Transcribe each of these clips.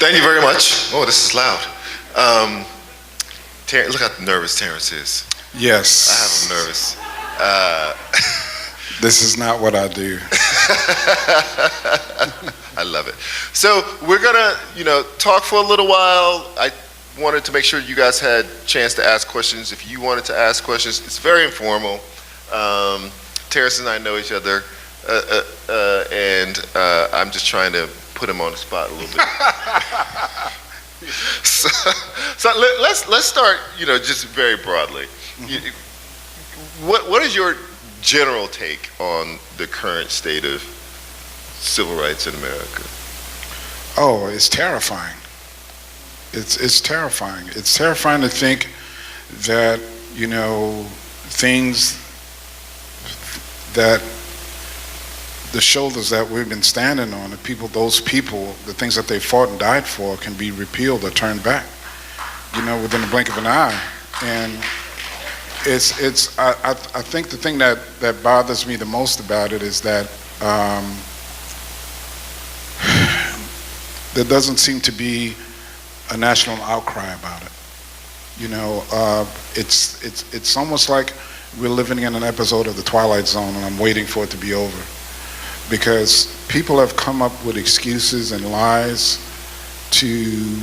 Thank you very much. Oh, this is loud. Look how nervous Terrence is. Yes. I have him nervous. This is not what I do. I love it. So we're gonna, talk for a little while. I wanted to make sure you guys had a chance to ask questions. If you wanted to ask questions, it's very informal. Terrence and I know each other, and I'm just trying to put him on the spot a little bit. so let's start, just very broadly. What is your general take on the current state of civil rights in America? Oh, it's terrifying. It's terrifying. It's terrifying to think that, things that the shoulders that we've been standing on, those people, the things that they fought and died for can be repealed or turned back, within the blink of an eye. And I think the thing that bothers me the most about it is that there doesn't seem to be a national outcry about it. It's almost like we're living in an episode of The Twilight Zone, and I'm waiting for it to be over. Because people have come up with excuses and lies to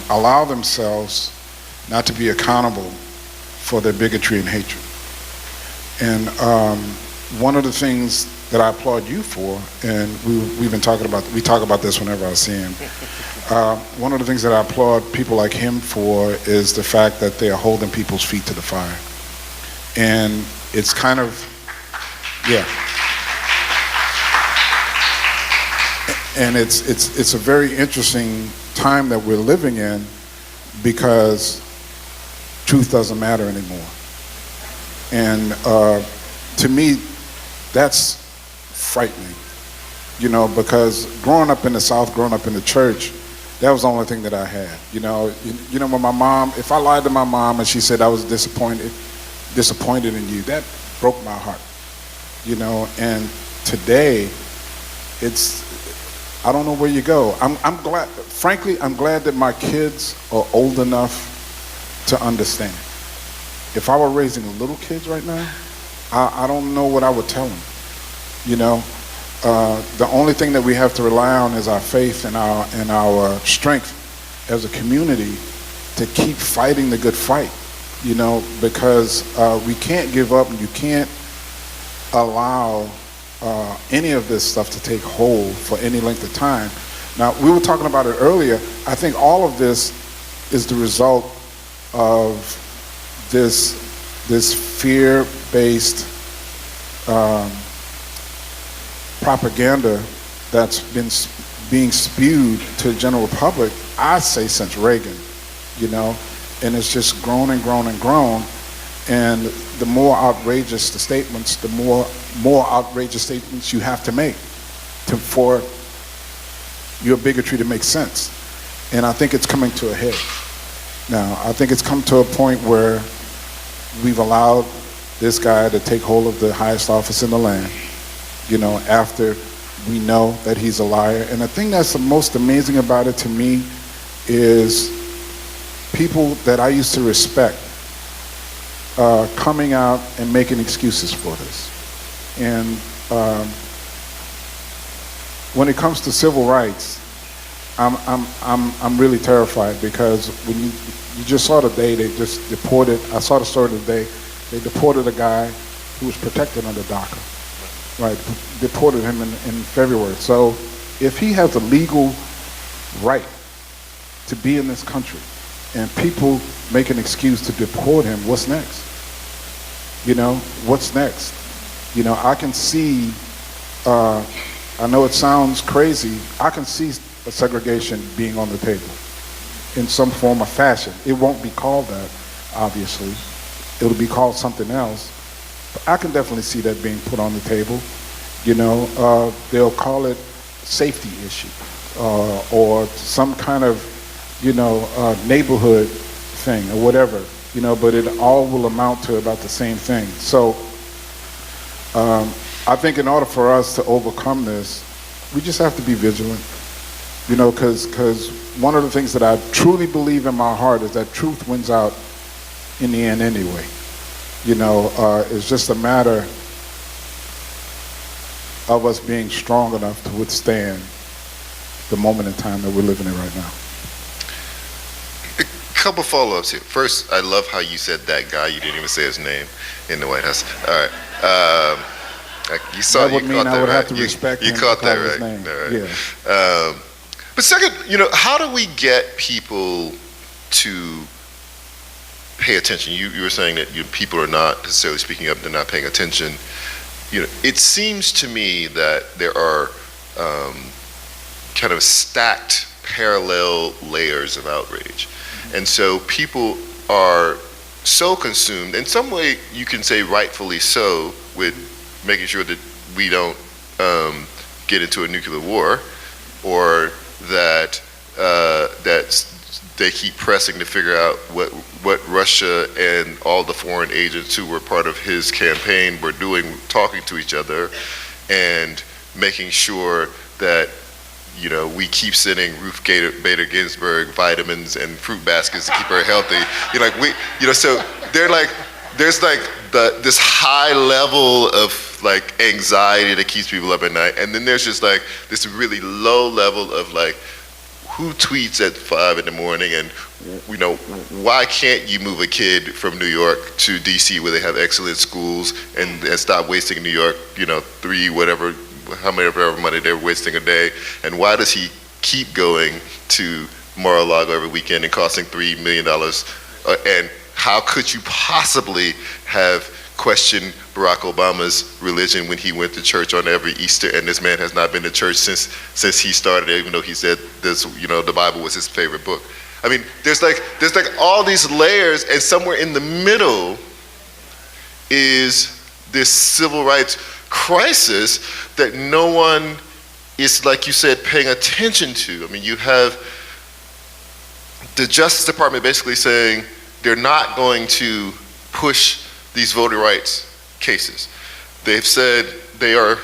allow themselves not to be accountable for their bigotry and hatred. And one of the things that I applaud you for, and we talk about this whenever I see him. One of the things that I applaud people like him for is the fact that they are holding people's feet to the fire. And it's kind of, yeah. And it's a very interesting time that we're living in, because truth doesn't matter anymore. And to me, that's frightening, because growing up in the South, growing up in the church, that was the only thing that I had. When my mom, if I lied to my mom and she said I was disappointed in you, that broke my heart. And today, I don't know where you go. I'm glad, frankly, I'm glad that my kids are old enough to understand. If I were raising little kids right now, I don't know what I would tell them. The only thing that we have to rely on is our faith and our strength as a community to keep fighting the good fight, because we can't give up, and you can't allow any of this stuff to take hold for any length of time. Now, we were talking about it earlier. I think all of this is the result of this fear-based propaganda that's been being spewed to the general public, I say, since Reagan, and it's just grown and grown and grown. And the more outrageous the statements, the more outrageous statements you have to make for your bigotry to make sense. And I think it's coming to a head. Now, I think it's come to a point where we've allowed this guy to take hold of the highest office in the land, after we know that he's a liar. And the thing that's the most amazing about it to me is people that I used to respect coming out and making excuses for this. And when it comes to civil rights, I'm really terrified, because when you just saw today, they just deported. I saw the story today. They deported a guy who was protected under DACA. Right, deported him in February. So if he has a legal right to be in this country, and people make an excuse to deport him, what's next? What's next? I can see, I know it sounds crazy, I can see a segregation being on the table in some form or fashion. It won't be called that, obviously. It'll be called something else. But I can definitely see that being put on the table. They'll call it safety issue, or some kind of, neighborhood thing or whatever, but it all will amount to about the same thing. So I think in order for us to overcome this, we just have to be vigilant. You know, because one of the things that I truly believe in my heart is that truth wins out in the end anyway. You know, it's just a matter of us being strong enough to withstand the moment in time that we're living in right now. A couple follow-ups here. First, I love how you said that guy. You didn't even say his name in the White House. All right. You saw. That would mean I would have to respect him. You caught that his right. name. All right. Yeah. But second, you know, how do we get people to pay attention? You were saying that people are not necessarily speaking up; they're not paying attention. You know, it seems to me that there are kind of stacked parallel layers of outrage. And so people are so consumed, in some way you can say rightfully so, with making sure that we don't get into a nuclear war, or that they keep pressing to figure out what Russia and all the foreign agents who were part of his campaign were doing, talking to each other, and making sure that, you know, we keep sending Ruth Bader Ginsburg vitamins and fruit baskets to keep her healthy. So there's this high level of like anxiety that keeps people up at night, and then there's just like this really low level of like, who tweets at 5 in the morning, and you know, why can't you move a kid from New York to DC where they have excellent schools, and stop wasting New York, you know, how many money they're wasting a day, and why does he keep going to Mar-a-Lago every weekend and costing $3 million? And how could you possibly have questioned Barack Obama's religion when he went to church on every Easter, and this man has not been to church since he started, even though he said this, you know, the Bible was his favorite book. I mean, there's like all these layers, and somewhere in the middle is this civil rights crisis that no one is, like you said, paying attention to. I mean, you have the Justice Department basically saying they're not going to push these voting rights cases. They've said they are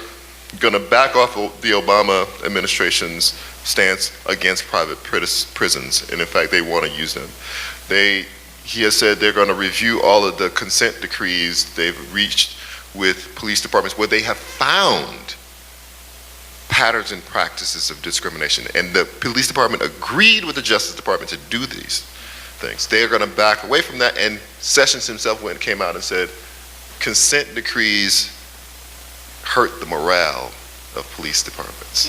going to back off the Obama administration's stance against private prisons, and in fact, they want to use them. He has said they're going to review all of the consent decrees they've reached with police departments where they have found patterns and practices of discrimination, and the police department agreed with the Justice Department to do these things. They are going to back away from that, and Sessions himself came out and said consent decrees hurt the morale of police departments.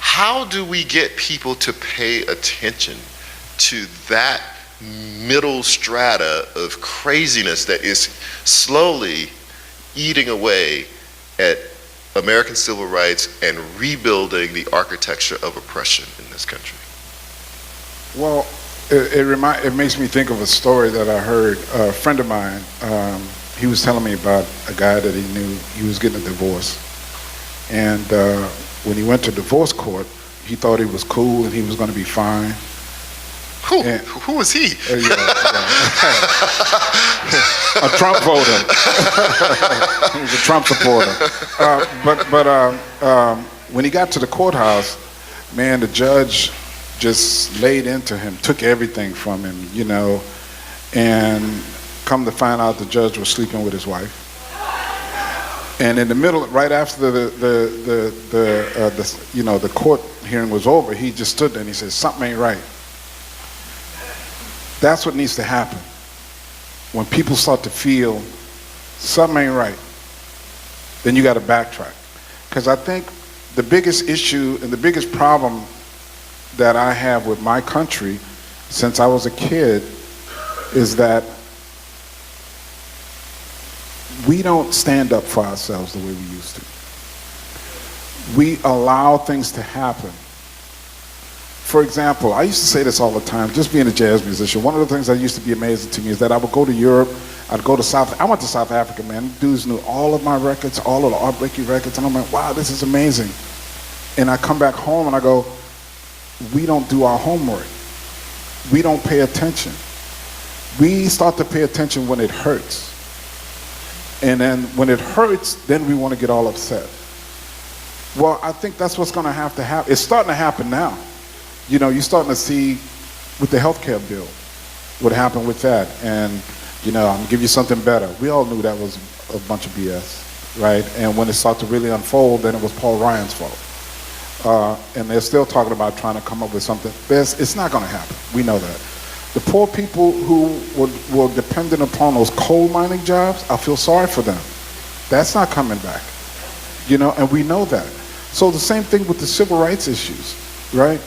How do we get people to pay attention to that middle strata of craziness that is slowly eating away at American civil rights and rebuilding the architecture of oppression in this country? Well, it makes me think of a story that I heard. A friend of mine, he was telling me about a guy that he knew. He was getting a divorce, and when he went to divorce court, he thought he was cool and he was going to be fine. Who was he? A Trump voter. He was a Trump supporter. But when he got to the courthouse, man, the judge just laid into him, took everything from him, you know, and come to find out the judge was sleeping with his wife. And in the middle, right after the court hearing was over, he just stood there and he said, "Something ain't right." That's what needs to happen. When people start to feel something ain't right, then you got to backtrack. Because I think the biggest issue and the biggest problem that I have with my country since I was a kid is that we don't stand up for ourselves the way we used to. We allow things to happen. For example, I used to say this all the time, just being a jazz musician, one of the things that used to be amazing to me is that I would go to Europe, I'd go to I went to South Africa, man. Dudes knew all of my records, all of the Art Blakey records, and I'm like, wow, this is amazing. And I come back home and I go, we don't do our homework. We don't pay attention. We start to pay attention when it hurts. And then when it hurts, then we want to get all upset. Well, I think that's what's going to have to happen. It's starting to happen now. You know, you're starting to see with the healthcare bill what happened with that. And, you know, I'm going to give you something better. We all knew that was a bunch of BS, right? And when it started to really unfold, then it was Paul Ryan's fault. And they're still talking about trying to come up with something. It's not going to happen. We know that. The poor people who were dependent upon those coal mining jobs, I feel sorry for them. That's not coming back. You know, and we know that. So the same thing with the civil rights issues, right?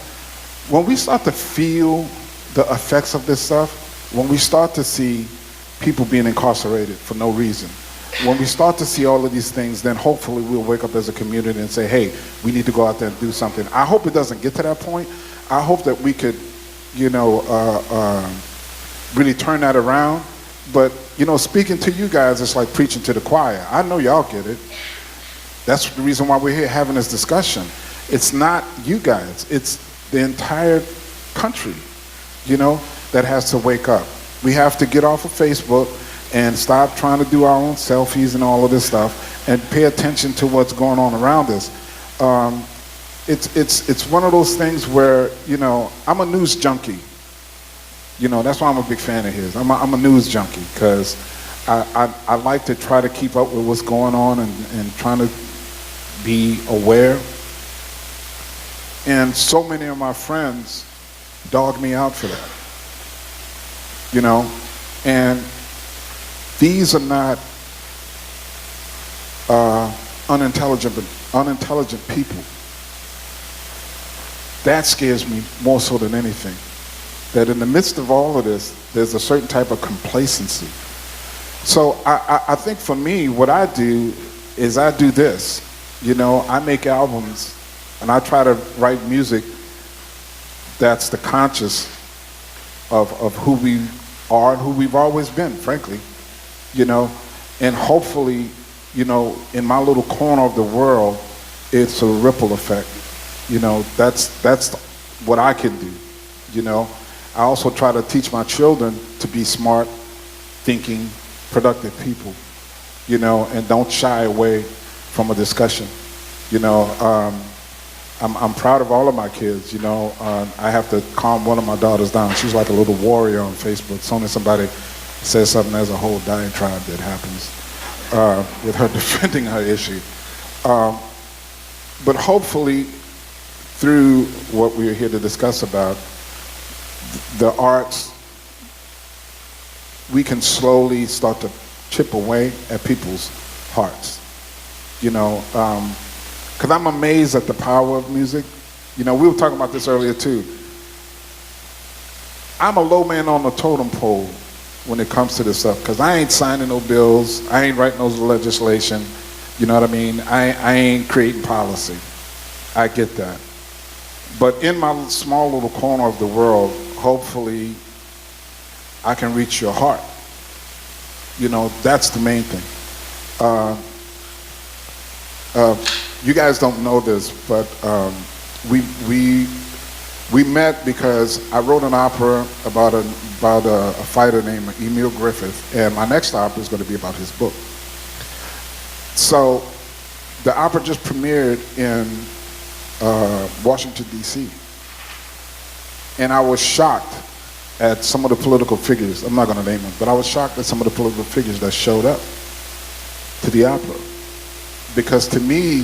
When we start to feel the effects of this stuff, when we start to see people being incarcerated for no reason, when we start to see all of these things, then hopefully we'll wake up as a community and say, hey, we need to go out there and do something. I hope it doesn't get to that point. I hope that we could, you know, really turn that around. But, you know, speaking to you guys, it's like preaching to the choir. I know y'all get it. That's the reason why we're here having this discussion. It's not you guys. It's the entire country, you know, that has to wake up. We have to get off of Facebook and stop trying to do our own selfies and all of this stuff and pay attention to what's going on around us. It's one of those things where, you know, I'm a news junkie. You know, that's why I'm a big fan of his. I'm a news junkie because I like to try to keep up with what's going on and trying to be aware. And so many of my friends dog me out for that. You know, and these are not unintelligent people. That scares me more so than anything. That in the midst of all of this, there's a certain type of complacency. So I think for me, what I do is I do this. You know, I make albums and I try to write music that's the conscious of who we are and who we've always been, frankly. You know, and hopefully, you know, in my little corner of the world, it's a ripple effect. You know, that's what I can do. You know, I also try to teach my children to be smart, thinking, productive people. You know, and don't shy away from a discussion. You know, I'm proud of all of my kids. You know, I have to calm one of my daughters down. She's like a little warrior on Facebook. As soon as somebody says something, there's a whole diatribe that happens with her defending her issue. But hopefully, through what we're here to discuss about, the arts, we can slowly start to chip away at people's hearts. You know, because I'm amazed at the power of music. You know, we were talking about this earlier too. I'm a low man on the totem pole when it comes to this stuff, because I ain't signing no bills, I ain't writing no legislation, you know what I mean? I ain't creating policy. I get that. But in my small little corner of the world, hopefully I can reach your heart. You know, that's the main thing. You guys don't know this, but we met because I wrote an opera about a fighter named Emil Griffith, and my next opera is going to be about his book. So the opera just premiered in Washington, D.C. And I was shocked at some of the political figures. I'm not going to name them, but I was shocked at some of the political figures that showed up to the opera. Because to me,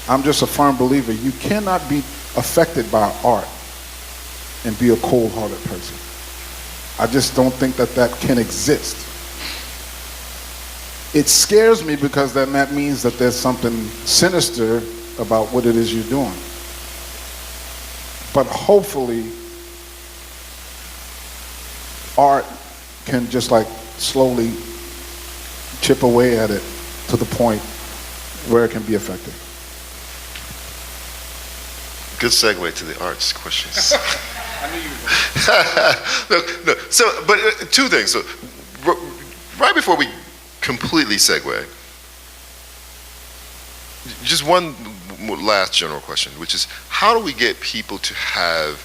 I'm just a firm believer, you cannot be affected by art and be a cold-hearted person. I just don't think that that can exist. It scares me because then that means that there's something sinister about what it is you're doing. But hopefully, art can just like slowly chip away at it to the point where it can be effective. Good segue to the arts questions. I knew you were going. No. So, but two things. So, right before we completely segue, just one last general question, which is, how do we get people to have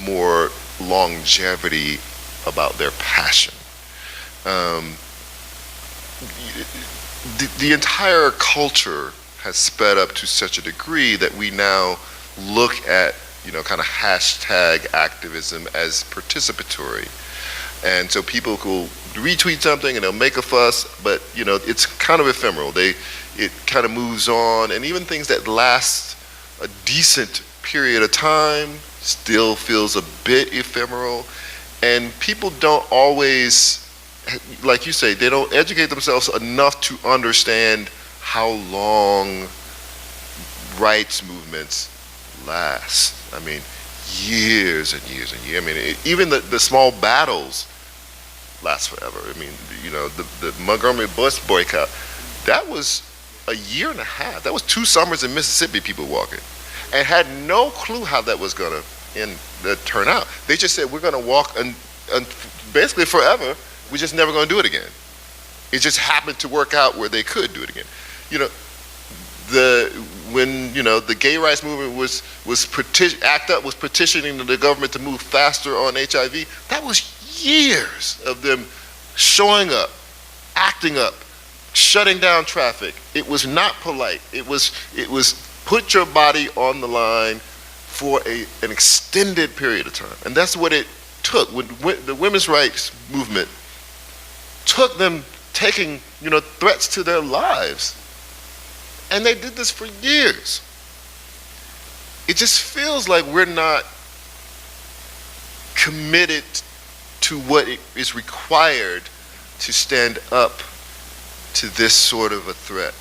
more longevity about their passion? The entire culture has sped up to such a degree that we now look at, kind of hashtag activism as participatory. And so people will retweet something and they'll make a fuss, but it's kind of ephemeral. It kind of moves on, and even things that last a decent period of time still feels a bit ephemeral. And people don't always, like you say, they don't educate themselves enough to understand how long rights movements last. I mean, years and years and years. I mean, even the small battles last forever. I mean, the Montgomery bus boycott, that was a year and a half. That was 2 summers in Mississippi, people walking, and had no clue how that was going to turn out. They just said, we're going to walk and basically forever. We're just never going to do it again. It just happened to work out where they could do it again. When the gay rights movement was petitioning the government to move faster on HIV, that was years of them showing up, acting up, shutting down traffic. It was not polite. It was put your body on the line for an extended period of time. And that's what it took. When the women's rights movement took them taking threats to their lives. And they did this for years. It just feels like we're not committed to what is required to stand up to this sort of a threat,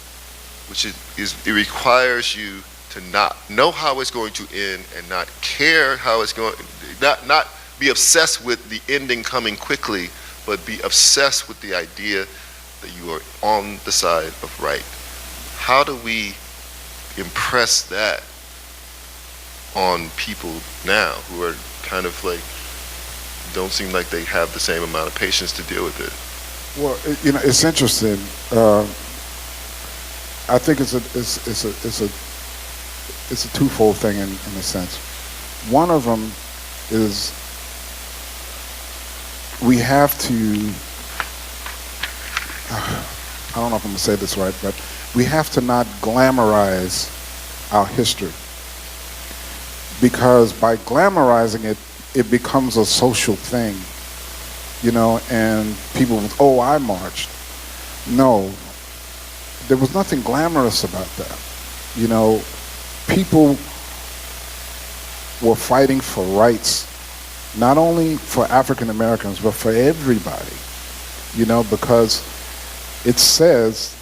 which it requires you to not know how it's going to end and not care how it's going, not be obsessed with the ending coming quickly, but be obsessed with the idea that you are on the side of right. How do we impress that on people now who are kind of like, don't seem like they have the same amount of patience to deal with it? Well, it's interesting. I think it's a twofold thing in a sense. One of them is we have to, I don't know if I'm going to say this right, but we have to not glamorize our history, because by glamorizing it, it becomes a social thing, and people, I marched. No, there was nothing glamorous about that. People were fighting for rights, not only for African Americans, but for everybody, because it says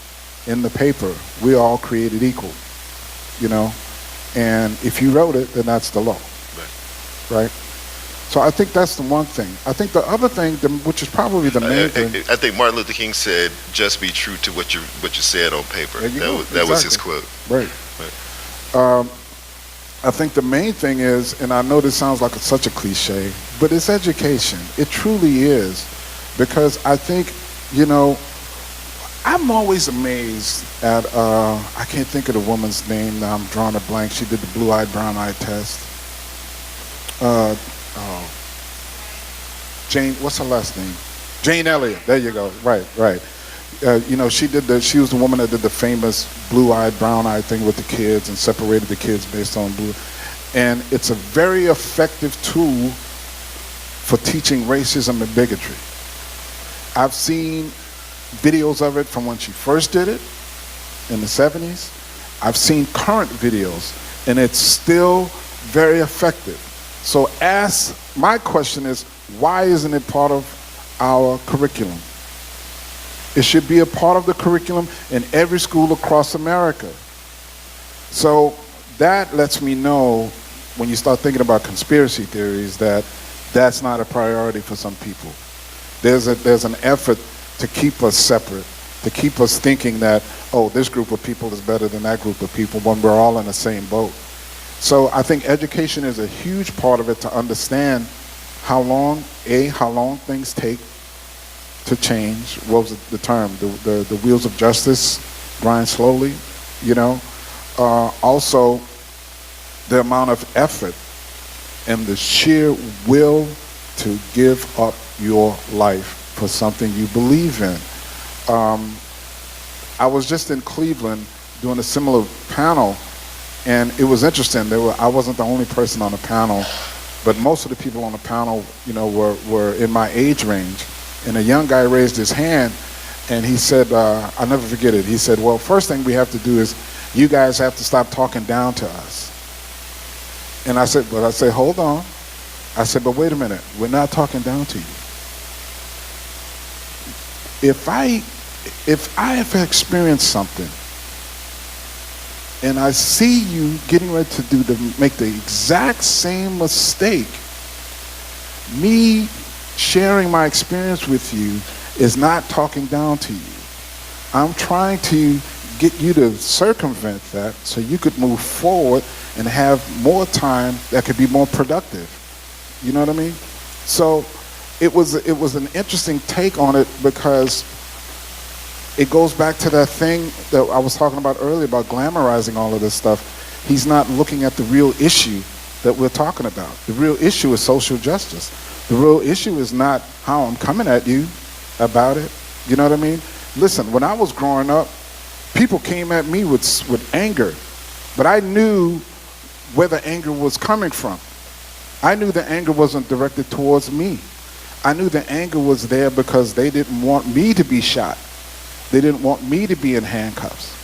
in the paper, we're all created equal, and if you wrote it, then that's the law, right? So I think that's the one thing. I think the other thing, which is probably the main thing. I think Martin Luther King said, "Just be true to what you said on paper." That was his quote. Right. I think the main thing is, and I know this sounds like such a cliche, but it's education. It truly is, because I think, I'm always amazed at, I can't think of the woman's name now, I'm drawing a blank. She did the blue-eyed, brown-eyed test. Jane, what's her last name? Jane Elliott, there you go, right. She was the woman that did the famous blue-eyed, brown-eyed thing with the kids and separated the kids based on blue. And it's a very effective tool for teaching racism and bigotry. I've seen videos of it from when she first did it in the 70s. I've seen current videos, and it's still very effective. So my question is, why isn't it part of our curriculum? It should be a part of the curriculum in every school across America. So that lets me know, when you start thinking about conspiracy theories, that that's not a priority for some people. There's an effort to keep us separate, to keep us thinking that, this group of people is better than that group of people, when we're all in the same boat. So I think education is a huge part of it, to understand how long things take to change. What was the term? The wheels of justice grind slowly, Also, the amount of effort and the sheer will to give up your life for something you believe in. I was just in Cleveland doing a similar panel, and it was interesting. I wasn't the only person on the panel, but most of the people on the panel, were in my age range. And a young guy raised his hand, and he said, I'll never forget it. He said, well, first thing we have to do is you guys have to stop talking down to us. And I said, hold on. I said, but wait a minute. We're not talking down to you. If I have experienced something and I see you getting ready to make the exact same mistake, me sharing my experience with you is not talking down to you. I'm trying to get you to circumvent that so you could move forward and have more time that could be more productive. You know what I mean? So it was an interesting take on it, because it goes back to that thing that I was talking about earlier about glamorizing all of this stuff. He's not looking at the real issue that we're talking about. The real issue is social justice. The real issue is not how I'm coming at you about it. You know what I mean? Listen, when I was growing up, people came at me with anger, but I knew where the anger was coming from. I knew the anger wasn't directed towards me. I knew the anger was there because they didn't want me to be shot. They didn't want me to be in handcuffs.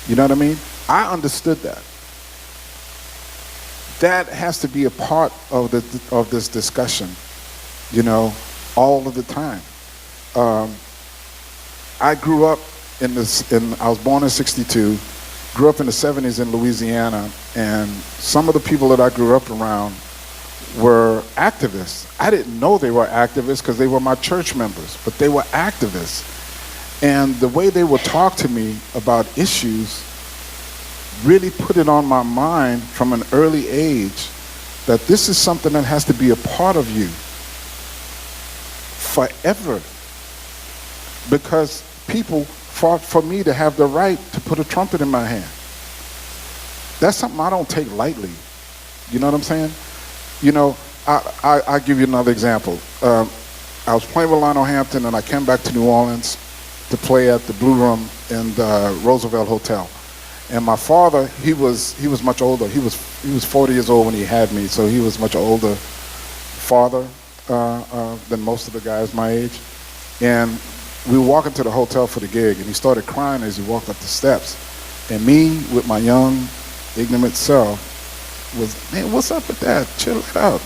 You know what I mean? I understood that. That has to be a part of this discussion, all of the time. I grew up I was born in 62, grew up in the 70s in Louisiana, and some of the people that I grew up around were activists. I didn't know they were activists because they were my church members, but they were activists. And the way they would talk to me about issues really put it on my mind from an early age that this is something that has to be a part of you forever. Because people fought for me to have the right to put a trumpet in my hand. That's something I don't take lightly. You know what I'm saying? I'll give you another example. I was playing with Lionel Hampton, and I came back to New Orleans to play at the Blue Room in the Roosevelt Hotel. And my father, he was much older. He was 40 years old when he had me, so he was much older father than most of the guys my age. And we were walking to the hotel for the gig, and he started crying as he walked up the steps. And me, with my young, ignorant self, was, man, what's up with that? Chill it out,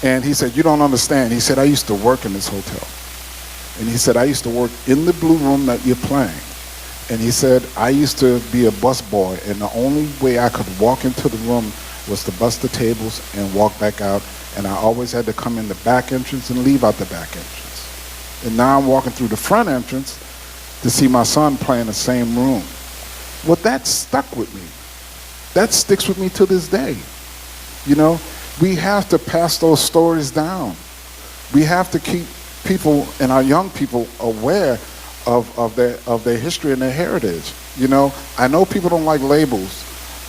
And he said, you don't understand. He said, I used to work in this hotel. And he said, I used to work in the Blue Room that you're playing. And he said, I used to be a busboy, and the only way I could walk into the room was to bust the tables and walk back out. And I always had to come in the back entrance and leave out the back entrance. And now I'm walking through the front entrance to see my son play in the same room. Well, that stuck with me. That sticks with me to this day. We have to pass those stories down. We have to keep people and our young people aware of their history and their heritage. I know people don't like labels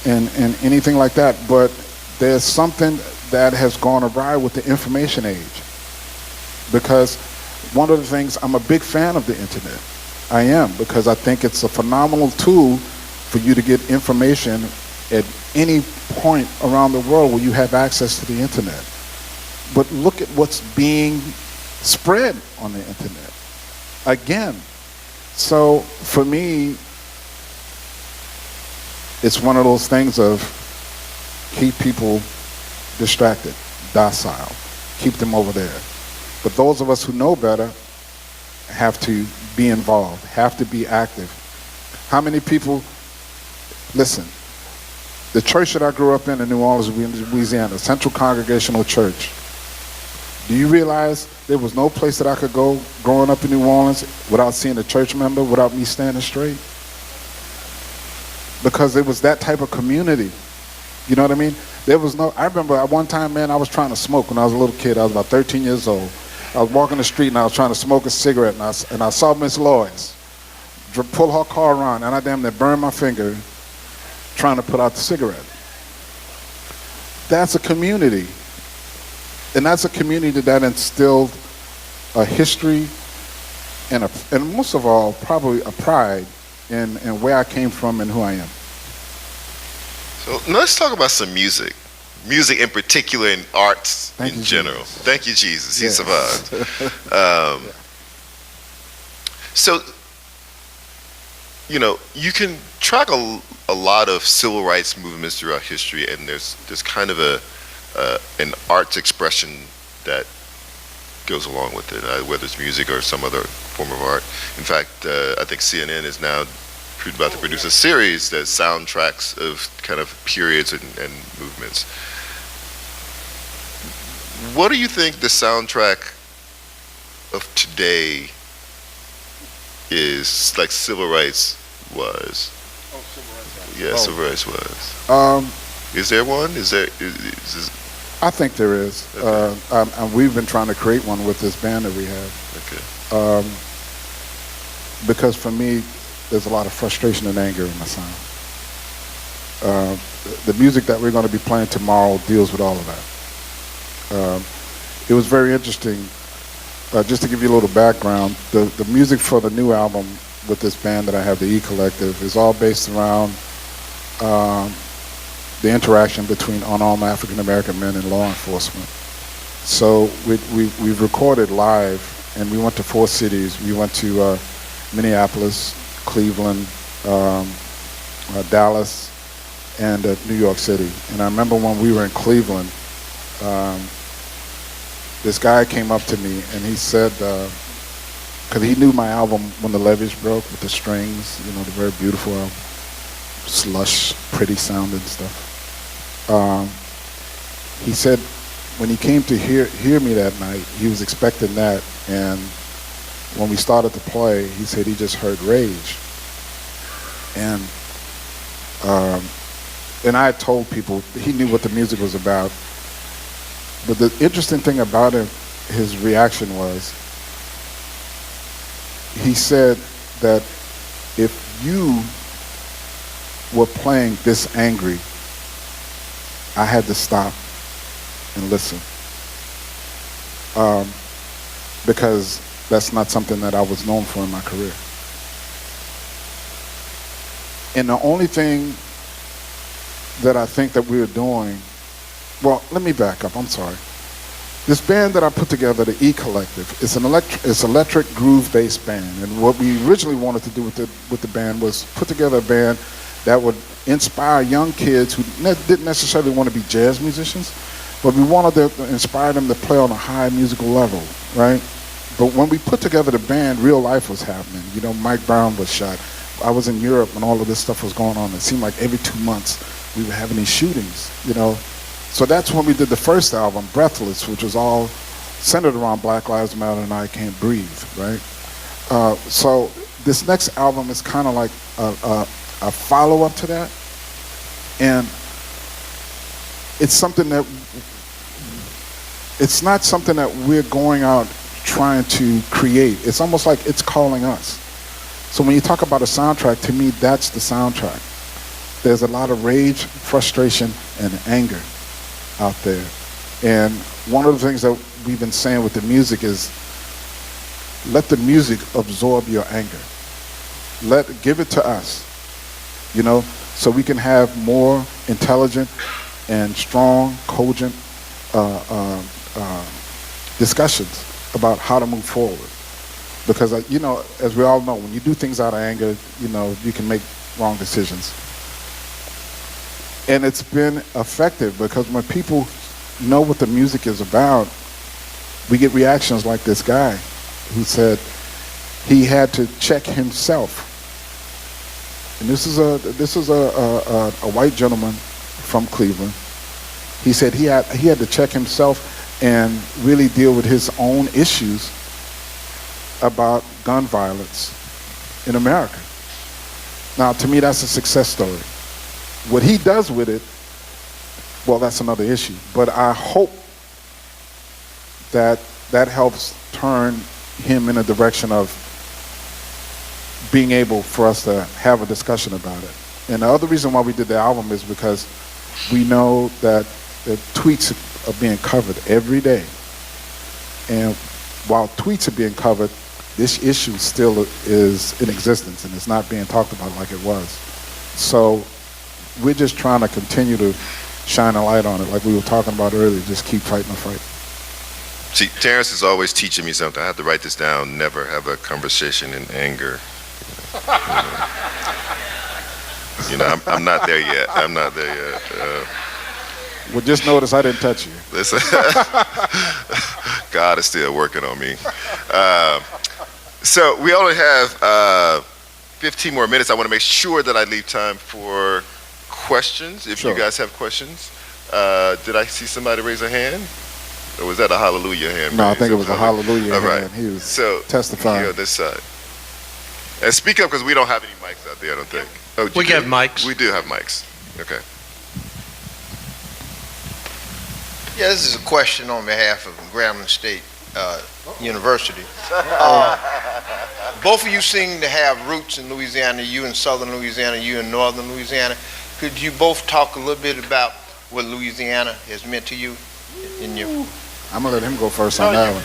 and anything like that, but there's something that has gone awry with the information age. Because one of the things, I'm a big fan of the internet. I am, because I think it's a phenomenal tool for you to get information at any point around the world where you have access to the internet. But look at what's being spread on the internet. Again, so for me, it's one of those things of keep people distracted, docile, keep them over there. But those of us who know better have to be involved, have to be active. How many people, listen, the church that I grew up in New Orleans, Louisiana, Central Congregational Church, do you realize there was no place that I could go growing up in New Orleans without seeing a church member, without me standing straight? Because it was that type of community. You know what I mean? I remember at one time, man, I was trying to smoke when I was a little kid. I was about 13 years old. I was walking the street and I was trying to smoke a cigarette, and I saw Miss Lois pull her car around, and I damn near burned my finger trying to put out the cigarette. That's a community. And that's a community that instilled a history and most of all, probably a pride and where I came from and who I am. So let's talk about some music. Music in particular and arts Thank in you, general. Jesus. Thank you, Jesus. He Yes. survived. So, you can track a lot of civil rights movements throughout history, and there's kind of an arts expression that goes along with it, whether it's music or some other form of art. In fact, I think CNN is now about to produce a series that's soundtracks of kind of periods and movements. What do you think the soundtrack of today is, like civil rights was? Oh, civil rights. Yeah, civil rights was. Is there one? Is I think there is. Okay. And we've been trying to create one with this band that we have. Okay. Because for me, there's a lot of frustration and anger in the sound. The music that we're going to be playing tomorrow deals with all of that. It was very interesting. Just to give you a little background, the music for the new album with this band that I have, the E Collective, is all based around the interaction between unarmed African American men and law enforcement. So we've recorded live, and we went to 4 cities. We went to Minneapolis, Cleveland, Dallas, and New York City. And I remember when we were in Cleveland, this guy came up to me and he said, because he knew my album When the Levees Broke with the strings, the very beautiful album, slush, pretty sounding stuff. He said when he came to hear me that night, he was expecting that, and when we started to play, he said he just heard rage. And I had told people, he knew what the music was about. But the interesting thing about him, his reaction was, he said that if you were playing this angry, I had to stop and listen. Because that's not something that I was known for in my career. And the only thing that I think that we were doing, well, let me back up, I'm sorry. This band that I put together, the E Collective, it's electric groove-based band. And what we originally wanted to do with the band was put together a band that would inspire young kids who didn't necessarily want to be jazz musicians, but we wanted to inspire them to play on a high musical level, right? But when we put together the band, real life was happening. Mike Brown was shot. I was in Europe and all of this stuff was going on. It seemed like every 2 months we were having these shootings, So that's when we did the first album, Breathless, which was all centered around Black Lives Matter and I Can't Breathe, right? So this next album is kind of like a follow-up to that. And it's not something that we're going out trying to create. It's almost like it's calling us. So when you talk about a soundtrack, to me, that's the soundtrack. There's a lot of rage, frustration, and anger out there. And one of the things that we've been saying with the music is, let the music absorb your anger. Give it to us, so we can have more intelligent and strong, cogent discussions about how to move forward. Because, as we all know, when you do things out of anger, you can make wrong decisions. And it's been effective because when people know what the music is about, we get reactions like this guy who said he had to check himself. And this is a white gentleman from Cleveland. He said he had to check himself and really deal with his own issues about gun violence in America. Now, to me, that's a success story. What he does with it, well, that's another issue. But I hope that helps turn him in a direction of being able for us to have a discussion about it. And the other reason why we did the album is because we know that the tweets are being covered every day. And while tweets are being covered, this issue still is in existence and it's not being talked about like it was. So we're just trying to continue to shine a light on it, like we were talking about earlier. Just keep fighting the fight. See, Terrence is always teaching me something. I have to write this down. Never have a conversation in anger. I'm not there yet. I'm not there yet. Well, just notice I didn't touch you. Listen, God is still working on me. So we only have 15 more minutes. I want to make sure that I leave time for questions. If Sure. you guys have questions, did I see somebody raise a hand? Or was that a hallelujah hand? No, I raised? think it was a hallelujah All right. hand. He was So testifying. here on this side. And speak up because we don't have any mics out there, I don't think. Oh, We you got do? mics. We do have mics. Okay. Yeah, this is a question on behalf of Grambling State University. Both of you seem to have roots in Louisiana, you in southern Louisiana, you in northern Louisiana. Could you both talk a little bit about what Louisiana has meant to you in your... I'm gonna let him go first on that one.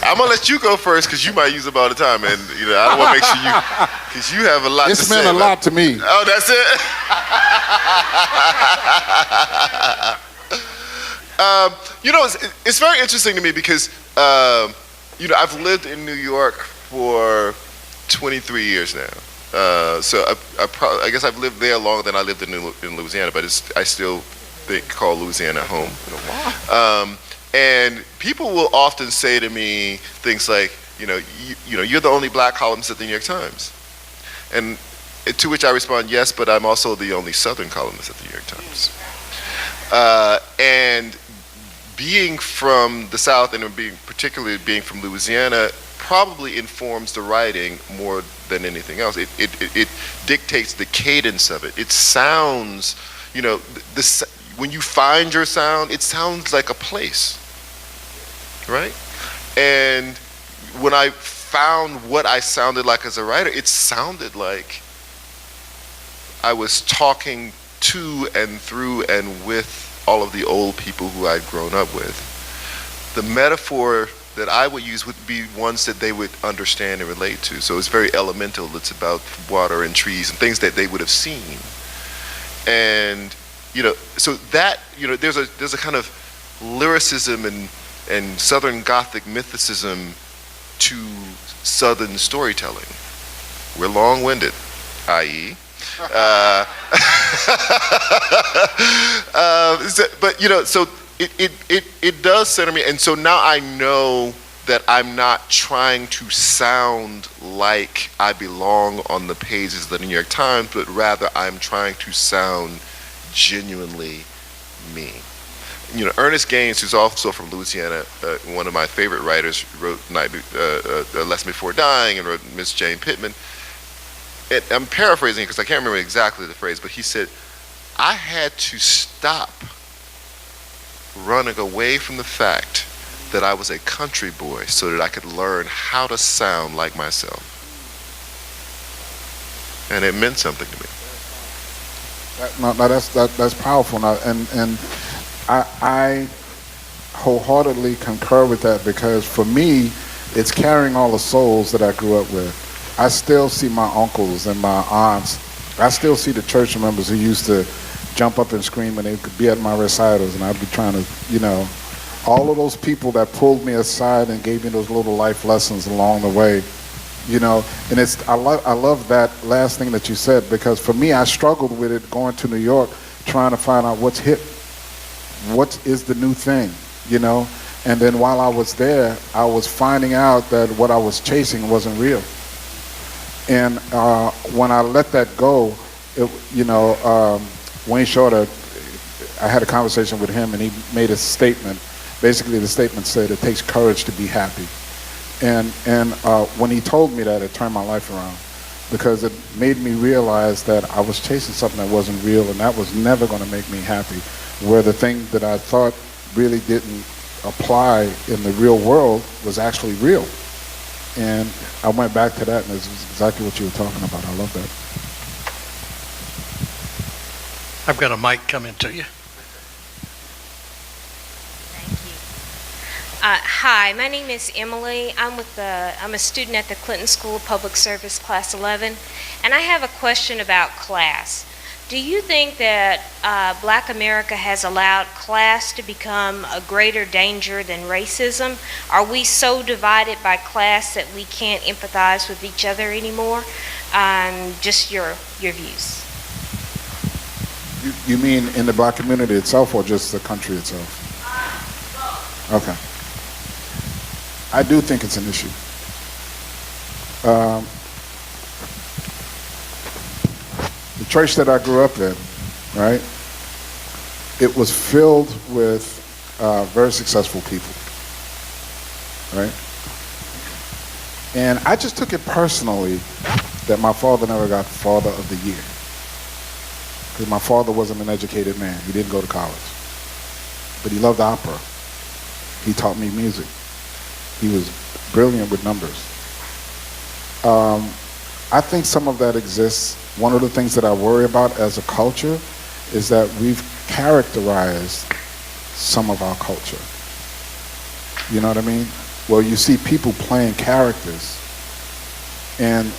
I'm gonna let you go first because you might use up all the time, and I don't want to make sure you, because you have a lot to It's say. meant a about- lot to me. Oh, that's it. It's very interesting to me because I've lived in New York for 23 years now. So I guess I've lived there longer than I lived in Louisiana, but I still call Louisiana home. And people will often say to me things like, you're the only black columnist at the New York Times. And to which I respond, yes, but I'm also the only Southern columnist at the New York Times. And being from the South and particularly being from Louisiana probably informs the writing more than anything else. It dictates the cadence of it. It sounds, when you find your sound, it sounds like a place, right? And when I found what I sounded like as a writer, it sounded like I was talking to and through and with all of the old people who I'd grown up with. The metaphor that I would use would be ones that they would understand and relate to. So it's very elemental. It's about water and trees and things that they would have seen. And so that there's a kind of lyricism and Southern Gothic mythicism to Southern storytelling. We're long-winded, i.e. So it does center me, and so now I know that I'm not trying to sound like I belong on the pages of the New York Times, but rather I'm trying to sound genuinely me. Ernest Gaines, who's also from Louisiana, one of my favorite writers, wrote Lesson Before Dying and wrote Miss Jane Pittman. And I'm paraphrasing because I can't remember exactly the phrase, but he said, I had to stop running away from the fact that I was a country boy so that I could learn how to sound like myself. And it meant something to me. That's powerful. Now, and I wholeheartedly concur with that, because for me, it's carrying all the souls that I grew up with. I still see my uncles and my aunts. I still see the church members who used to jump up and scream when they could be at my recitals, and I'd be trying to, all of those people that pulled me aside and gave me those little life lessons along the way, and I love that last thing that you said, because for me, I struggled with it going to New York, trying to find out what's hip, what is the new thing, and then while I was there, I was finding out that what I was chasing wasn't real. And when I let that go, Wayne Shorter, I had a conversation with him, and he made a statement. Basically, the statement said, it takes courage to be happy. And when he told me that, it turned my life around, because it made me realize that I was chasing something that wasn't real, and that was never going to make me happy, where the thing that I thought really didn't apply in the real world was actually real. And I went back to that, and it's exactly what you were talking about. I love that. I've got a mic coming to you. Thank you. Hi, my name is Emily. I'm a student at the Clinton School of Public Service, Class 11, and I have a question about class. Do you think that Black America has allowed class to become a greater danger than racism? Are we so divided by class that we can't empathize with each other anymore? Just your views. You mean in the Black community itself or just the country itself? Okay. I do think it's an issue. The church that I grew up in, right, it was filled with very successful people, right? And I just took it personally that my father never got Father of the Year. Because my father wasn't an educated man. He didn't go to college. But he loved opera. He taught me music. He was brilliant with numbers. I think some of that exists. One of the things that I worry about as a culture is that we've characterized some of our culture. You know what I mean? Well, you see people playing characters and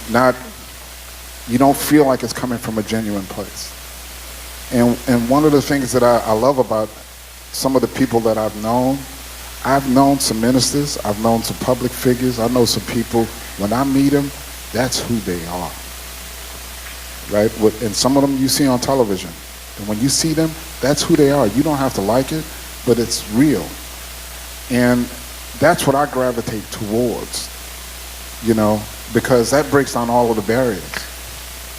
you don't feel like it's coming from a genuine place. And one of the things that I love about some of the people that I've known some ministers, I've known some public figures, I know some people, when I meet them, that's who they are, right? And some of them you see on television. And when you see them, that's who they are. You don't have to like it, but it's real. And that's what I gravitate towards, you know, because that breaks down all of the barriers.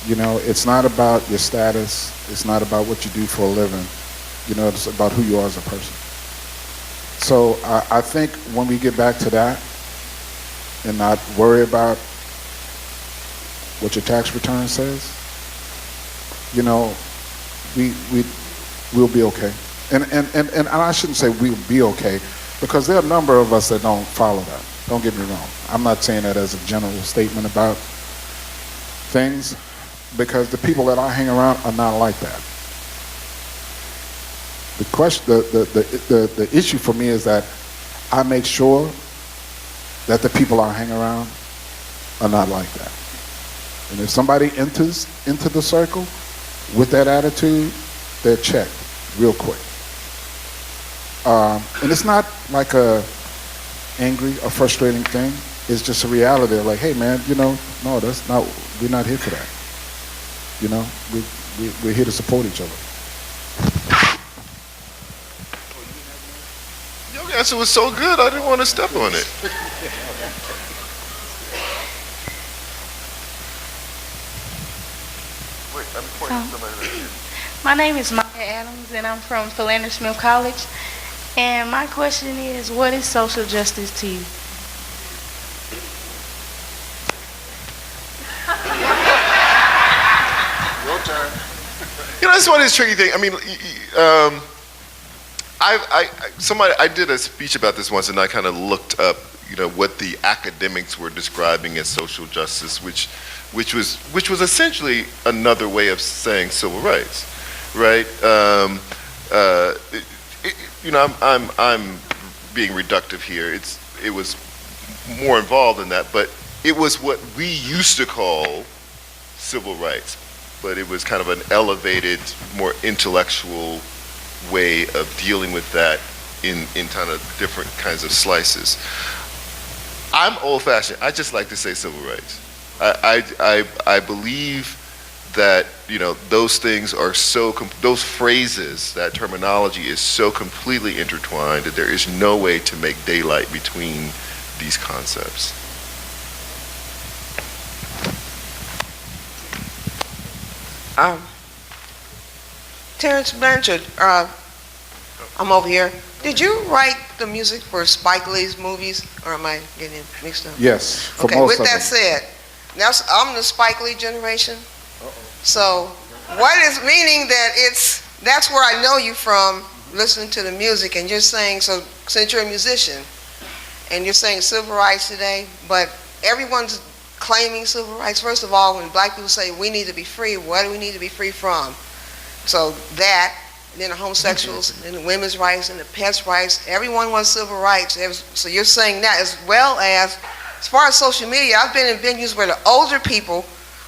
You know, it's not about your status. It's not about what you do for a living. You know, it's about who you are as a person. So I think when we get back to that and not worry about what your tax return says, you know, we'll be okay. And I shouldn't say we'll be okay, because there are a number of us that don't follow that. Don't get me wrong. I'm not saying that as a general statement about things, because the people that I hang around are not like that. The question, the issue for me is that I make sure that the people I hang around are not like that. And if somebody enters into the circle with that attitude, they're checked real quick. And it's not like a angry or frustrating thing. It's just a reality. Like, hey man, you know, no, we're not here for that. You know, we're here to support each other. Your answer was so good, I didn't want to step on it. Wait, I'm pointing to somebody right here. My name is Maya Adams, and I'm from Philander Smith College. And my question is, what is social justice to you? Your turn. You know, that's one of these tricky things. I mean, I did a speech about this once, and I kind of looked up, you know, what the academics were describing as social justice, which was essentially another way of saying civil rights, right? You know, I'm being reductive here. It was more involved than that, but it was what we used to call civil rights, but it was kind of an elevated, more intellectual way of dealing with that in kind of different kinds of slices. I'm old-fashioned. I just like to say civil rights. I believe that, you know, those things are those phrases, that terminology is so completely intertwined that there is no way to make daylight between these concepts. Terence Blanchard, I'm over here. Did you write the music for Spike Lee's movies, or am I getting it mixed up? Yes, for Okay, most with of that them. said, I'm the Spike Lee generation. So what is meaning that that's where I know you from, listening to the music, and you're saying, so since you're a musician, and you're saying civil rights today, but everyone's claiming civil rights. First of all, when black people say we need to be free, what do we need to be free from? So that, and then the homosexuals, and then the women's rights, and the pets' rights. Everyone wants civil rights. So you're saying that, as well as far as social media, I've been in venues where the older people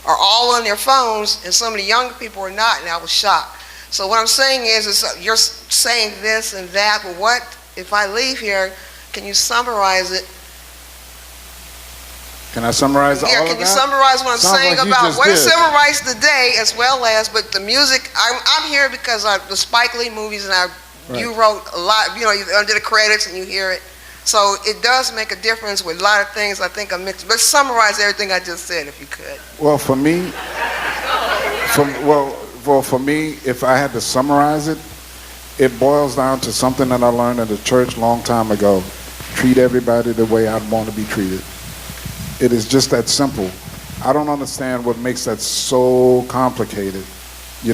are all on their phones, and some of the younger people are not, and I was shocked. So what I'm saying is you're saying this and that, but what, if I leave here, can you summarize it? Can I summarize all of that? Yeah, can you summarize what I'm Sounds saying like you about just what is did. civil rights today, as well as, but the music, I'm here because of the Spike Lee movies, and you wrote a lot, you under the credits and you hear it. So it does make a difference with a lot of things I think are mixed. But summarize everything I just said, if you could. Well, for me, for me, if I had to summarize it, it boils down to something that I learned in the church a long time ago. Treat everybody the way I'd want to be treated. It is just that simple. I don't understand what makes that so complicated. Me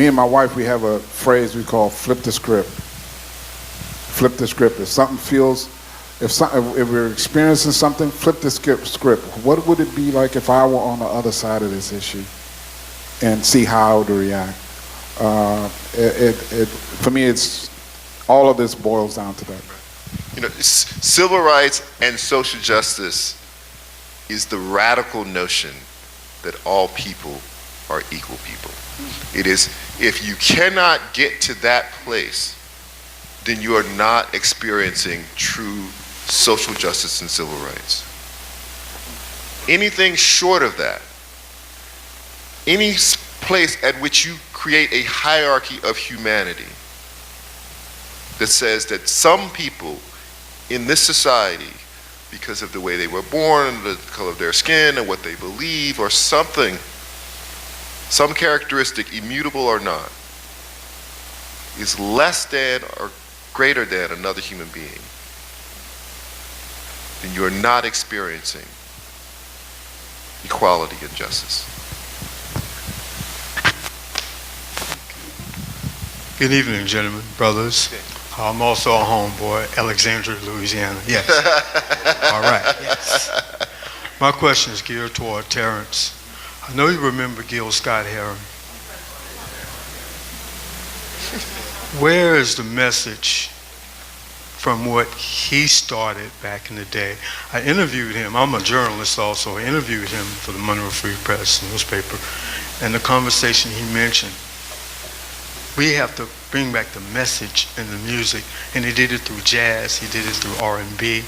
and my wife, we have a phrase we call flip the script. Flip the script. If something feels, if we're experiencing something, flip the script. What would it be like if I were on the other side of this issue, and see how I would react? For me, it's all of this boils down to that. Civil rights and social justice is the radical notion that all people are equal people. It is, if you cannot get to that place, then you are not experiencing true social justice and civil rights. Anything short of that, any place at which you create a hierarchy of humanity that says that some people in this society, because of the way they were born, the color of their skin, and what they believe, or something, some characteristic, immutable or not, is less than or greater than another human being, then you are not experiencing equality and justice. Good evening, gentlemen, brothers. I'm also a homeboy, Alexandria, Louisiana. Yes. All right. Yes. My question is geared toward Terence. I know you remember Gil Scott-Heron. Where is the message from what he started back in the day? I interviewed him. I'm a journalist also. I interviewed him for the Monroe Free Press newspaper. And the conversation he mentioned, we have to bring back the message in the music. And he did it through jazz. He did it through R&B.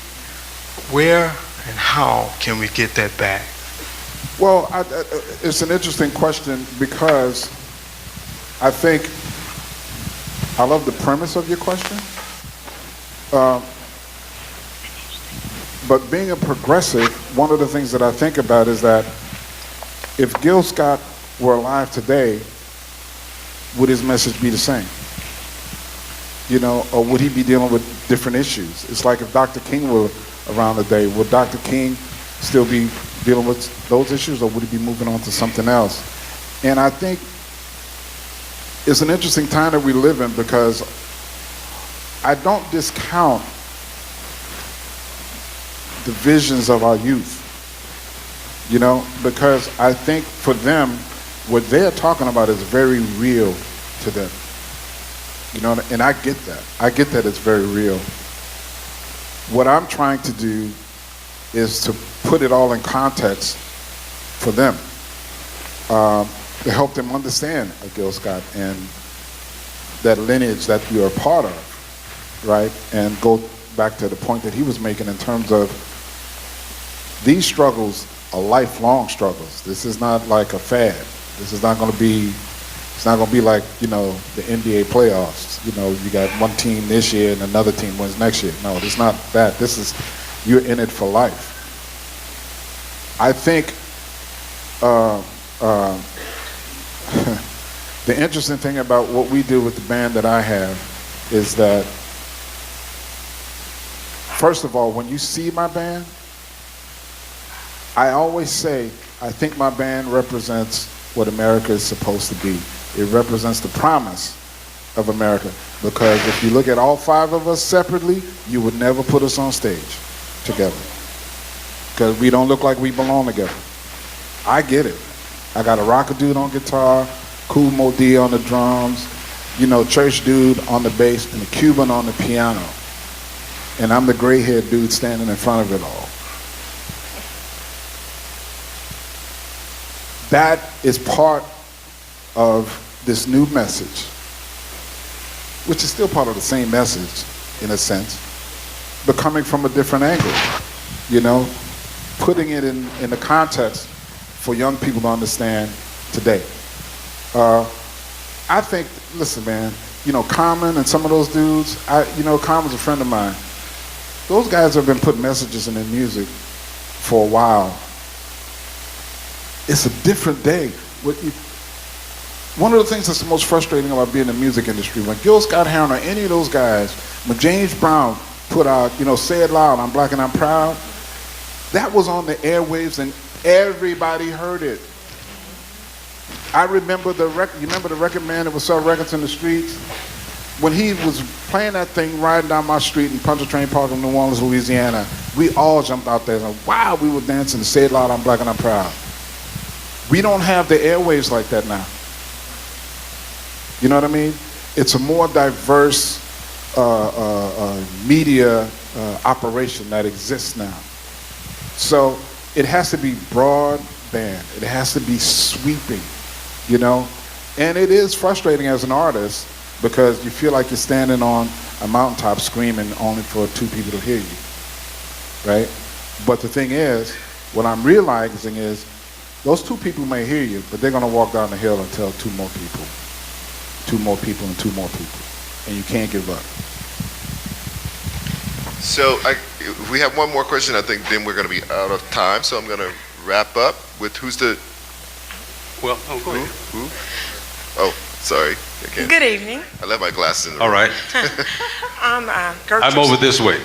Where and how can we get that back? Well, it's an interesting question because I think I love the premise of your question. But being a progressive, one of the things that I think about is that if Gil Scott were alive today, would his message be the same? Or would he be dealing with different issues? It's like if Dr. King were around today, would Dr. King still be dealing with those issues, or would he be moving on to something else? And I think it's an interesting time that we live in because I don't discount the visions of our youth, because I think for them, what they're talking about is very real to them. And I get that. I get that it's very real. What I'm trying to do is to put it all in context for them, to help them understand Gil Scott and that lineage that we are part of, right? And go back to the point that he was making in terms of these struggles are lifelong struggles. This is not like a fad. This is not going to be, it's not going to be like, the NBA playoffs. You got one team this year and another team wins next year. No, it's not that. This is, you're in it for life. I think the interesting thing about what we do with the band that I have is that, first of all, when you see my band, I always say, I think my band represents what America is supposed to be. It represents the promise of America. Because if you look at all five of us separately, you would never put us on stage together. Because we don't look like we belong together. I get it. I got a rocker dude on guitar, Cool Mo D on the drums, Church Dude on the bass, and the Cuban on the piano. And I'm the gray-haired dude standing in front of it all. That is part of this new message, which is still part of the same message, in a sense, but coming from a different angle, putting it in the context for young people to understand today. I think, listen, man, Common and some of those dudes, Common's a friend of mine. Those guys have been putting messages in their music for a while. It's a different day. One of the things that's the most frustrating about being in the music industry, when Gil Scott Heron or any of those guys, when James Brown put out, Say It Loud, I'm Black and I'm Proud, that was on the airwaves and everybody heard it. I remember you remember the record man that would sell records in the streets? When he was playing that thing riding down my street in Pontchartrain Park in New Orleans, Louisiana, we all jumped out there and wow, we were dancing to Say It Loud, I'm Black and I'm Proud. We don't have the airwaves like that now. You know what I mean? It's a more diverse media operation that exists now. So it has to be broadband. It has to be sweeping, And it is frustrating as an artist because you feel like you're standing on a mountaintop screaming only for two people to hear you, right? But the thing is, what I'm realizing is those two people may hear you, but they're going to walk down the hill and tell two more people, and two more people. And you can't give up. So if we have one more question, I think then we're going to be out of time. So I'm going to wrap up with who's the... Well, go ahead. Who? Oh, sorry. Again. Good evening. I left my glasses in the All room. right. I'm over this way.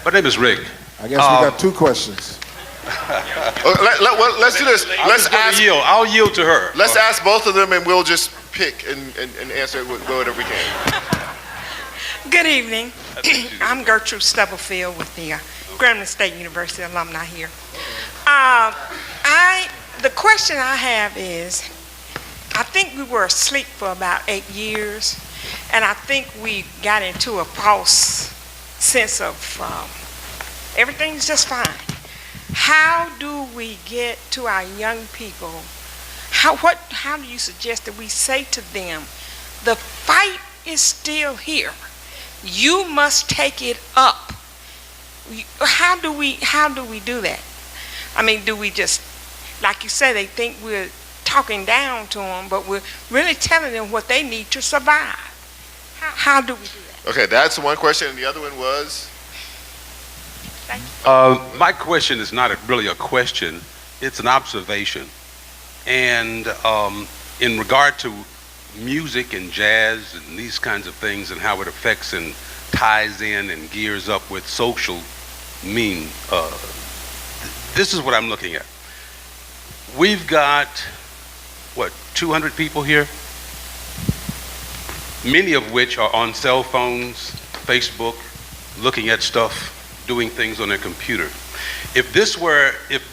My name is Rick. I guess we got two questions. Let's do this. I'll yield to her. Let's ask both of them, and we'll just pick and answer it with whatever we can. Good evening. I'm Gertrude Stubblefield with the Grambling State University alumni here. The question I have is, I think we were asleep for about 8 years, and I think we got into a false sense of everything's just fine. How do we get to our young people? How do you suggest that we say to them, the fight is still here. You must take it up. How do we do that? I mean, do we just, like you say, they think we're talking down to them, but we're really telling them what they need to survive. How do we do that? Okay, that's one question, and the other one was? My question is not really a question, it's an observation. And in regard to music and jazz and these kinds of things and how it affects and ties in and gears up with social this is what I'm looking at. We've got, 200 people here? Many of which are on cell phones, Facebook, looking at stuff, doing things on their computer. If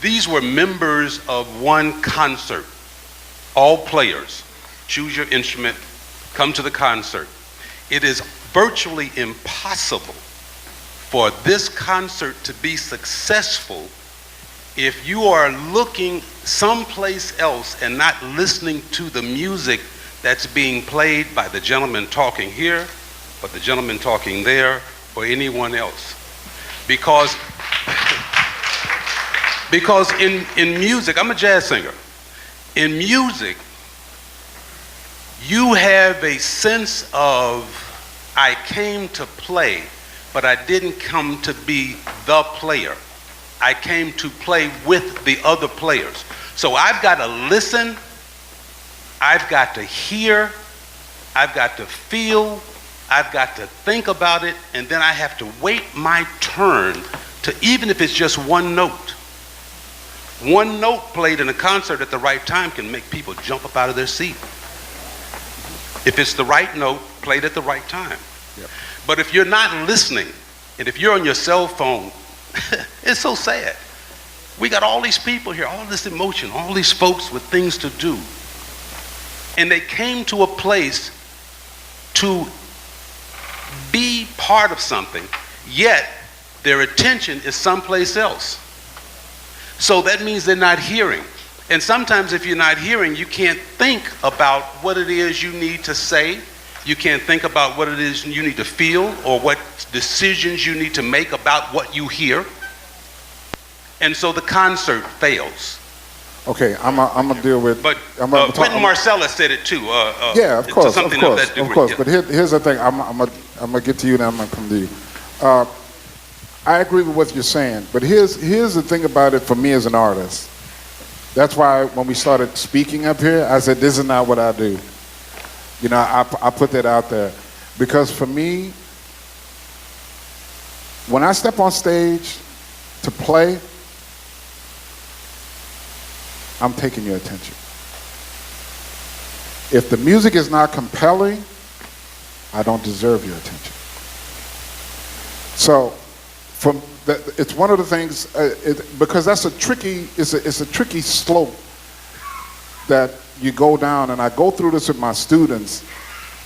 these were members of one concert, all players, choose your instrument, come to the concert, it is virtually impossible for this concert to be successful if you are looking someplace else and not listening to the music that's being played by the gentleman talking here, or the gentleman talking there, or anyone else. Because in music, I'm a jazz singer. In music, you have a sense of, I came to play, but I didn't come to be the player. I came to play with the other players. So I've got to listen, I've got to hear, I've got to feel, I've got to think about it, and then I have to wait my turn to, even if it's just one note. One note played in a concert at the right time can make people jump up out of their seat. If it's the right note, played at the right time. Yep. But if you're not listening, and if you're on your cell phone, it's so sad. We got all these people here, all this emotion, all these folks with things to do. and they came to a place to be part of something, yet their attention is someplace else. So that means they're not hearing. And sometimes if you're not hearing, you can't think about what it is you need to say. You can't think about what it is you need to feel or what decisions you need to make about what you hear. And so the concert fails. Okay, I'm gonna deal with. But Quentin Marcellus said it too. Yeah, of course, something of course, that degree, of course. yeah. But here's the thing. I'm gonna get to you, and I'm gonna come to you. I agree with what you're saying, but here's the thing about it for me as an artist. That's why when we started speaking up here, I said this is not what I do. You know, I put that out there because for me, when I step on stage to play, I'm taking your attention. If the music is not compelling, I don't deserve your attention. So, it's one of the things because that's a tricky. It's a tricky slope that you go down, and I go through this with my students.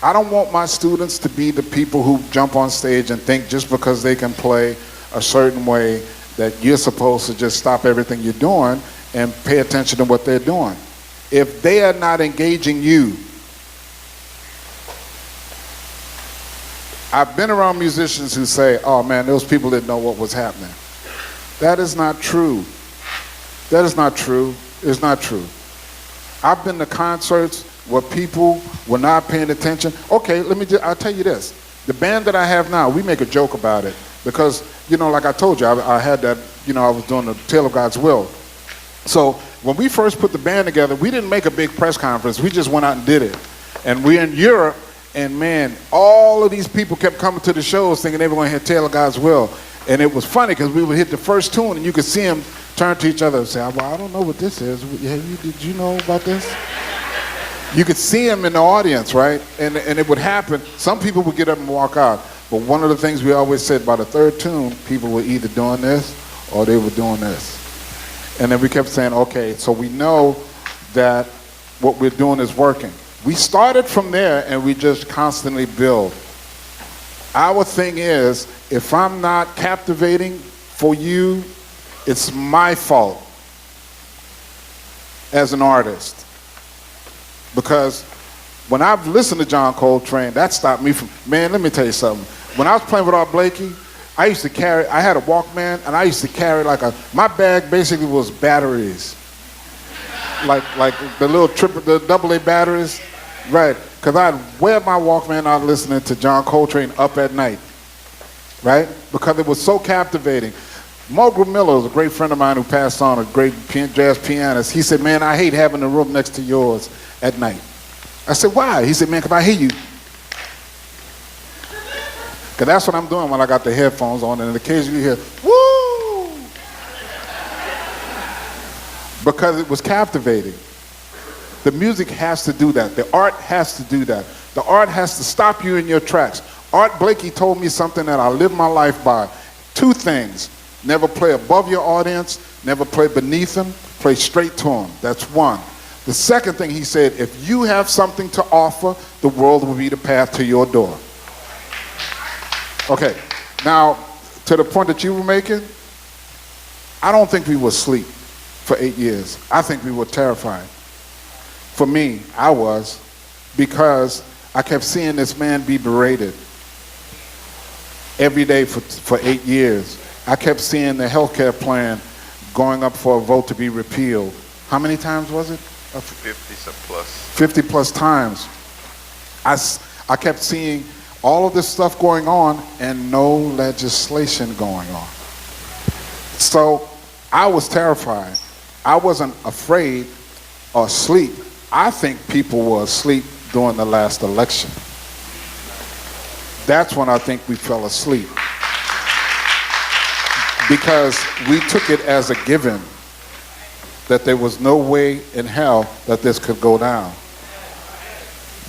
I don't want my students to be the people who jump on stage and think just because they can play a certain way that you're supposed to just stop everything you're doing and pay attention to what they're doing. If they are not engaging you, I've been around musicians who say, oh man, those people didn't know what was happening. That is not true. That is not true. It's not true. I've been to concerts where people were not paying attention. Okay, I'll tell you this. The band that I have now, we make a joke about it because, you know, like I told you, I had that, you know, I was doing the Tale of God's Will. So when we first put the band together, we didn't make a big press conference. We just went out and did it. And we're in Europe, and man, all of these people kept coming to the shows thinking they were going to hear Tale of God's Will. And it was funny because we would hit the first tune, and you could see them turn to each other and say, well, I don't know what this is. Did you know about this? You could see them in the audience, right? And it would happen. Some people would get up and walk out. But one of the things we always said, by the third tune, people were either doing this or they were doing this. And then we kept saying, okay, so we know that what we're doing is working. We started from there and we just constantly build. Our thing is, if I'm not captivating for you, it's my fault as an artist. Because when I've listened to John Coltrane, that stopped me from, man, let me tell you something. When I was playing with Art Blakey, I had a Walkman, and I used to carry my bag basically was batteries. Like the little the AA batteries, right? Because I'd wear my Walkman out listening to John Coltrane up at night, right? Because it was so captivating. Mulgrew Miller was a great friend of mine who passed on, a great jazz pianist. He said, man, I hate having the room next to yours at night. I said, why? He said, man, because I hear you. Because that's what I'm doing when I got the headphones on, and occasionally you hear, woo! Because it was captivating. The music has to do that. The art has to do that. The art has to stop you in your tracks. Art Blakey told me something that I live my life by. Two things. Never play above your audience, never play beneath them, play straight to them. That's one. The second thing he said, if you have something to offer, the world will be the path to your door. Okay, now, to the point that you were making, I don't think we were asleep for 8 years. I think we were terrified. For me, I was, because I kept seeing this man be berated every day for 8 years. I kept seeing the health care plan going up for a vote to be repealed. How many times was it? 50 plus. 50 plus times. I kept seeing all of this stuff going on and no legislation going on. So I was terrified. I wasn't afraid or asleep. I think people were asleep during the last election. That's when I think we fell asleep. Because we took it as a given that there was no way in hell that this could go down.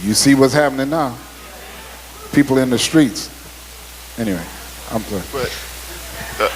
You see what's happening now? People in the streets. Anyway, I'm sorry. But,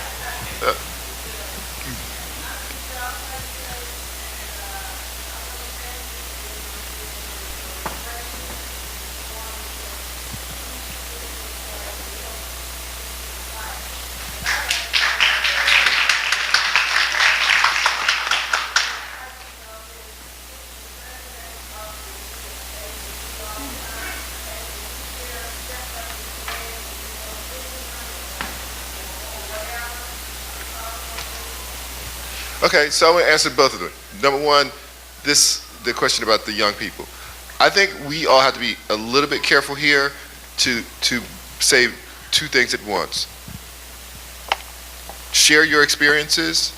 Okay, so I'm going to answer both of them. Number one, the question about the young people. I think we all have to be a little bit careful here to say two things at once. Share your experiences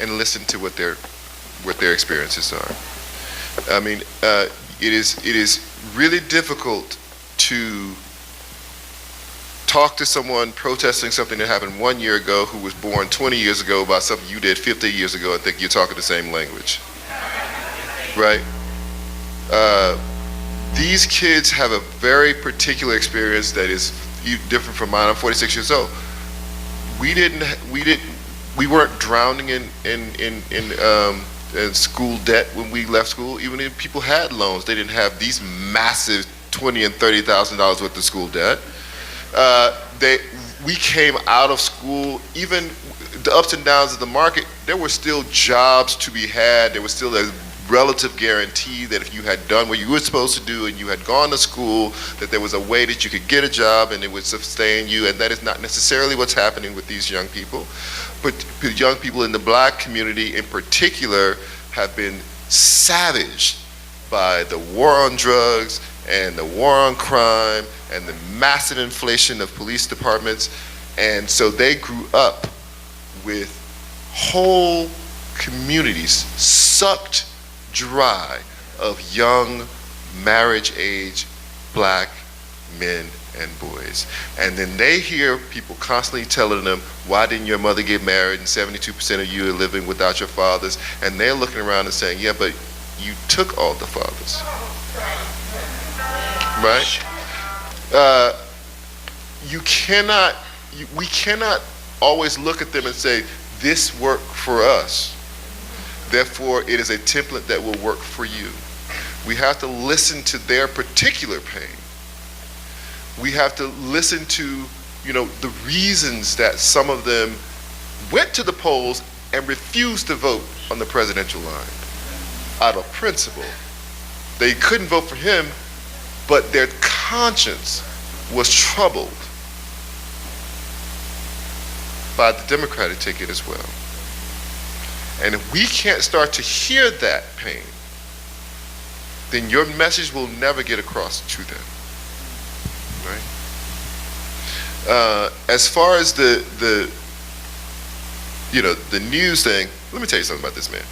and listen to what their experiences are. I mean, it is really difficult to talk to someone protesting something that happened 1 year ago who was born 20 years ago about something you did 50 years ago and think you're talking the same language, right? These kids have a very particular experience that is different from mine. I'm 46 years old. We weren't drowning in school debt when we left school. Even if people had loans, they didn't have these massive $20,000 and $30,000 worth of school debt. We came out of school, even the ups and downs of the market, there were still jobs to be had. There was still a relative guarantee that if you had done what you were supposed to do and you had gone to school, that there was a way that you could get a job and it would sustain you, and that is not necessarily what's happening with these young people. But the young people in the black community in particular have been savaged by the war on drugs and the war on crime and the massive inflation of police departments. And so they grew up with whole communities sucked dry of young marriage-age black men and boys. And then they hear people constantly telling them, why didn't your mother get married and 72% of you are living without your fathers? And they're looking around and saying, yeah, but you took all the fathers. Right? We cannot always look at them and say, this worked for us, therefore it is a template that will work for you. We have to listen to their particular pain. We have to listen to, the reasons that some of them went to the polls and refused to vote on the presidential line out of principle. They couldn't vote for him, but their conscience was troubled by the Democratic ticket as well. And if we can't start to hear that pain, then your message will never get across to them, right? As far as the news thing, let me tell you something about this man.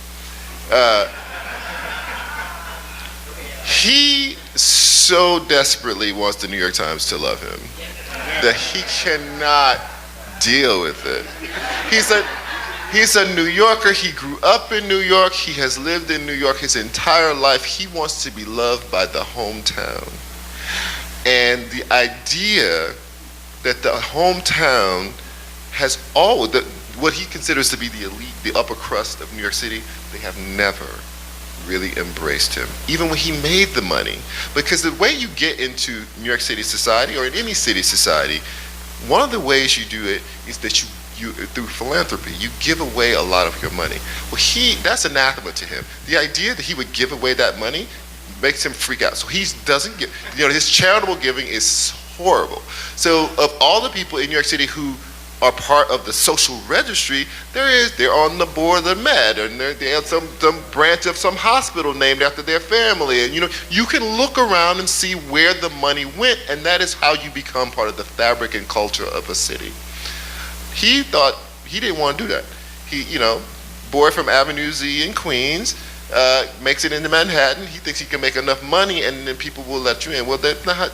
He so desperately wants the New York Times to love him that he cannot deal with it. He's a New Yorker. He grew up in New York. He has lived in New York his entire life. He wants to be loved by the hometown. And the idea that the hometown has always, what he considers to be the elite, the upper crust of New York City, they have never really embraced him, even when he made the money. Because the way you get into New York City society, or in any city society, one of the ways you do it is that you through philanthropy, you give away a lot of your money. Well, that's anathema to him. The idea that he would give away that money makes him freak out. So he doesn't give, his charitable giving is horrible. So of all the people in New York City who are part of the social registry, they're on the board of the Med, and they have some branch of some hospital named after their family. And you can look around and see where the money went, and that is how you become part of the fabric and culture of a city. He thought he didn't want to do that. He, boy from Avenue Z in Queens, makes it into Manhattan. He thinks he can make enough money and then people will let you in. Well, that's not,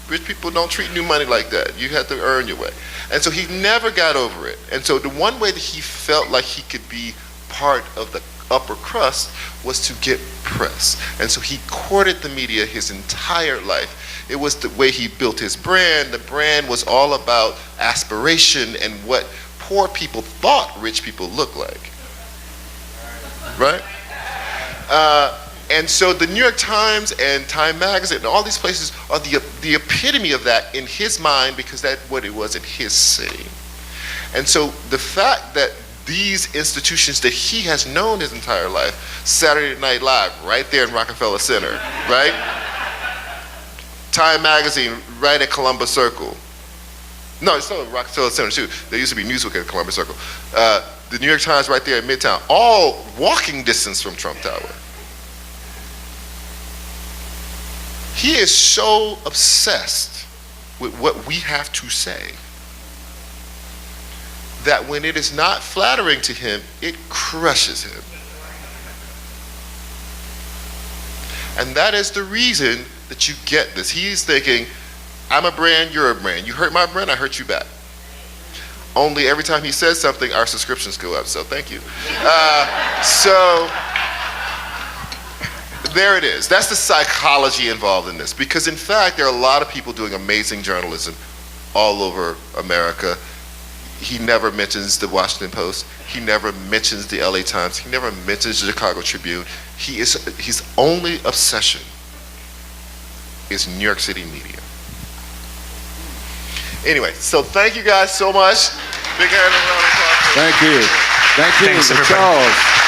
rich people don't treat new money like that. You have to earn your way. And so he never got over it. And so the one way that he felt like he could be part of the upper crust was to get press. And so he courted the media his entire life. It was the way he built his brand. The brand was all about aspiration and what poor people thought rich people looked like. Right? And so the New York Times and Time Magazine and all these places are the epitome of that in his mind, because that's what it was in his city. And so the fact that these institutions that he has known his entire life, Saturday Night Live, right there in Rockefeller Center, right? Time Magazine, right at Columbus Circle. No, it's still at Rockefeller Center too. There used to be Newsweek at Columbus Circle. the New York Times right there in Midtown, all walking distance from Trump Tower. He is so obsessed with what we have to say that when it is not flattering to him, it crushes him. And that is the reason that you get this. He's thinking, I'm a brand, you're a brand. You hurt my brand, I hurt you back. Only every time he says something, our subscriptions go up, so thank you. So there it is. That's the psychology involved in this. Because in fact, there are a lot of people doing amazing journalism all over America. He never mentions the Washington Post. He never mentions the LA Times. He never mentions the Chicago Tribune. His only obsession is New York City media. Anyway, so thank you guys so much. Big hand around the applause. Thank you. Thank you, Thanks, Mr. everybody. Charles.